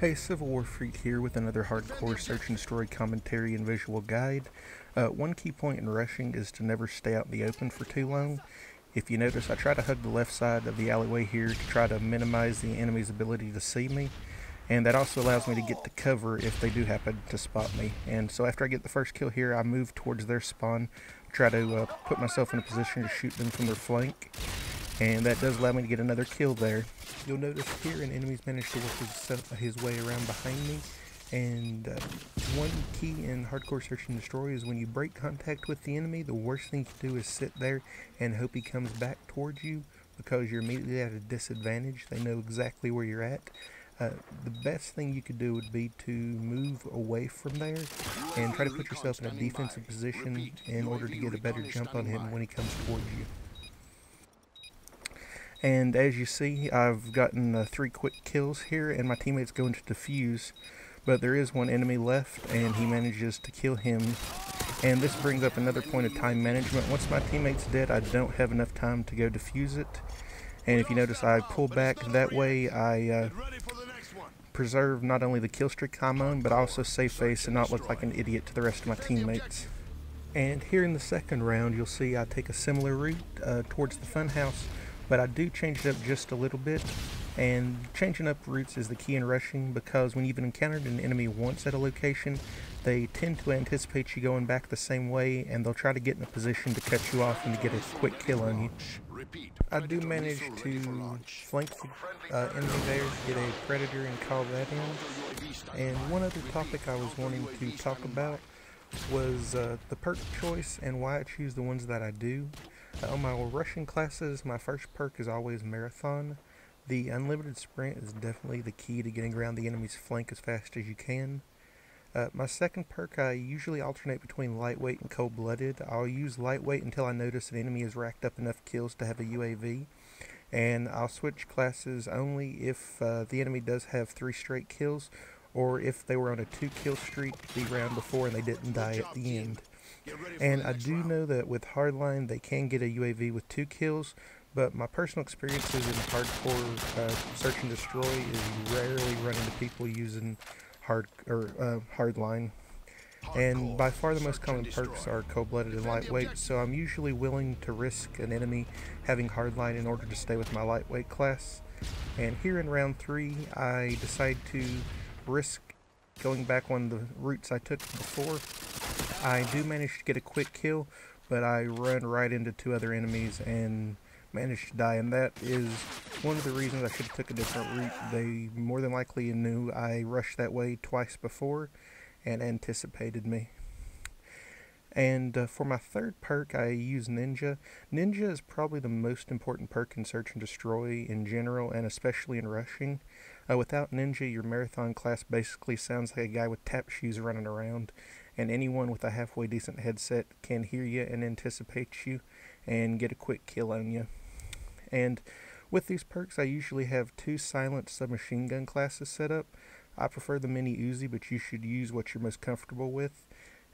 Hey, Civil War Freak here with another hardcore search and destroy commentary and visual guide. One key point in rushing is to never stay out in the open for too long. If you notice, I try to hug the left side of the alleyway here to try to minimize the enemy's ability to see me, and that also allows me to get to cover if they do happen to spot me. And so after I get the first kill here, I move towards their spawn, try to put myself in a position to shoot them from their flank. And that does allow me to get another kill there. You'll notice here an enemy's managed to work his way around behind me. And one key in hardcore search and destroy is when you break contact with the enemy, the worst thing you can do is sit there and hope he comes back towards you, because you're immediately at a disadvantage. They know exactly where you're at. The best thing you could do would be to move away from there and try to put yourself in a defensive position in order to get a better jump on him when he comes towards you. And as you see, I've gotten 3 quick kills here, and my teammate's going to defuse, but there is one enemy left, and he manages to kill him. And this brings up another point of time management. Once my teammate's dead, I don't have enough time to go defuse it. And if you notice, I pull back. That way I preserve not only the kill streak I'm on, but also save face and not look like an idiot to the rest of my teammates. And here in the second round, you'll see I take a similar route towards the funhouse, but I do change it up just a little bit. And changing up routes is the key in rushing, because when you've encountered an enemy once at a location, they tend to anticipate you going back the same way, and they'll try to get in a position to cut you off and to get a quick kill on you. I do manage to flank the enemy there, get a predator and call that in. And one other topic I was wanting to talk about was the perk choice and why I choose the ones that I do. On my rushing classes, my first perk is always Marathon. The unlimited sprint is definitely the key to getting around the enemy's flank as fast as you can. My second perk, I usually alternate between lightweight and cold-blooded. I'll use lightweight until I notice an enemy has racked up enough kills to have a UAV. And I'll switch classes only if the enemy does have 3 straight kills, or if they were on a 2-kill streak the round before and they didn't die at the end. And I do know that with hardline they can get a UAV with 2 kills, but my personal experiences in hardcore search and destroy is you rarely run into people using hardline. And by far the most common perks are cold-blooded and lightweight, so I'm usually willing to risk an enemy having hardline in order to stay with my lightweight class. And here in round 3, I decide to risk going back one of the routes I took before. I do manage to get a quick kill, but I run right into 2 other enemies and managed to die, and that is one of the reasons I should have took a different route. They more than likely knew I rushed that way twice before and anticipated me. And for my third perk, I use Ninja. Ninja is probably the most important perk in search and destroy in general, and especially in rushing. Without Ninja, your Marathon class basically sounds like a guy with tap shoes running around, and anyone with a halfway decent headset can hear you and anticipate you and get a quick kill on you. And with these perks, I usually have 2 silent submachine gun classes set up. I prefer the mini Uzi, but you should use what you're most comfortable with.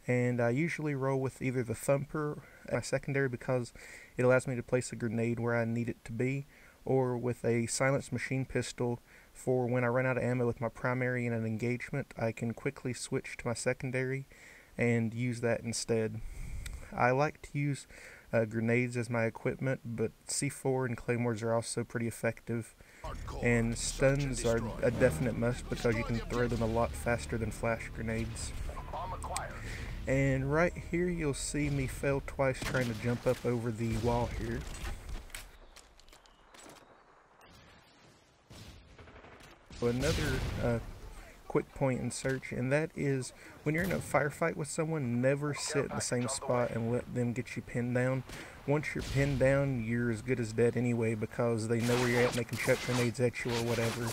And I usually roll with either the Thumper, my secondary, because it allows me to place a grenade where I need it to be, or with a silenced machine pistol for when I run out of ammo with my primary in an engagement, I can quickly switch to my secondary and use that instead. I like to use grenades as my equipment, but C4 and claymores are also pretty effective. And stuns are a definite must because you can throw them a lot faster than flash grenades. And right here you'll see me fail twice trying to jump up over the wall here. So another quick point in search, and that is when you're in a firefight with someone, never sit in the same spot and let them get you pinned down. Once you're pinned down, you're as good as dead anyway, because they know where you're at and they can chuck grenades at you or whatever.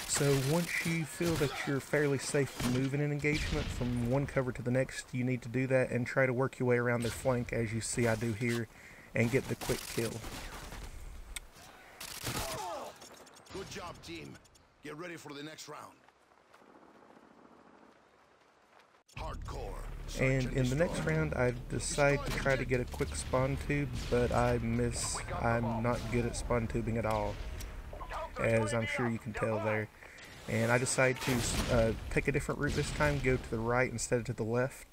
So once you feel that you're fairly safe to move in an engagement from one cover to the next, you need to do that and try to work your way around their flank, as you see I do here, and get the quick kill. Good job, team. Get ready for the next round. Hardcore. And in the next round, I decide to try to get a quick spawn tube, but I miss. I'm not good at spawn tubing at all, as I'm sure you can tell there. and I decided to take a different route this time, go to the right instead of to the left.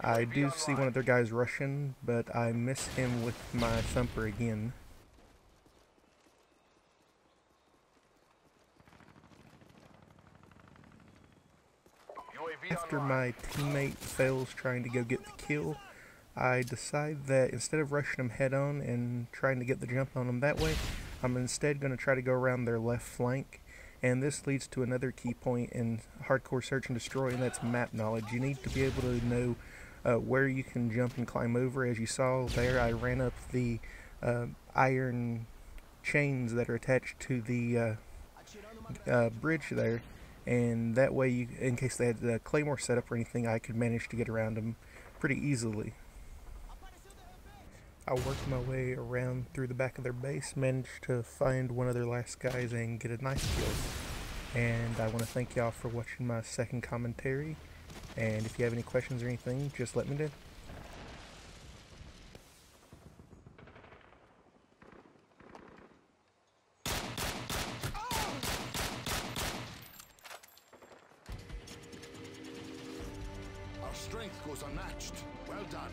I do see one of their guys rushing, but I miss him with my thumper again. After my teammate fails trying to go get the kill, I decide that instead of rushing them head on and trying to get the jump on them that way, I'm instead going to try to go around their left flank. And this leads to another key point in hardcore search and destroy, and that's map knowledge. You need to be able to know where you can jump and climb over. As you saw there, I ran up the iron chains that are attached to the bridge there, and that way, you, in case they had the claymore set up or anything, I could manage to get around them pretty easily. I worked my way around through the back of their base, managed to find one of their last guys and get a nice kill. And I want to thank y'all for watching my second commentary, and if you have any questions or anything, just let me know. Our strength goes unmatched. Well done.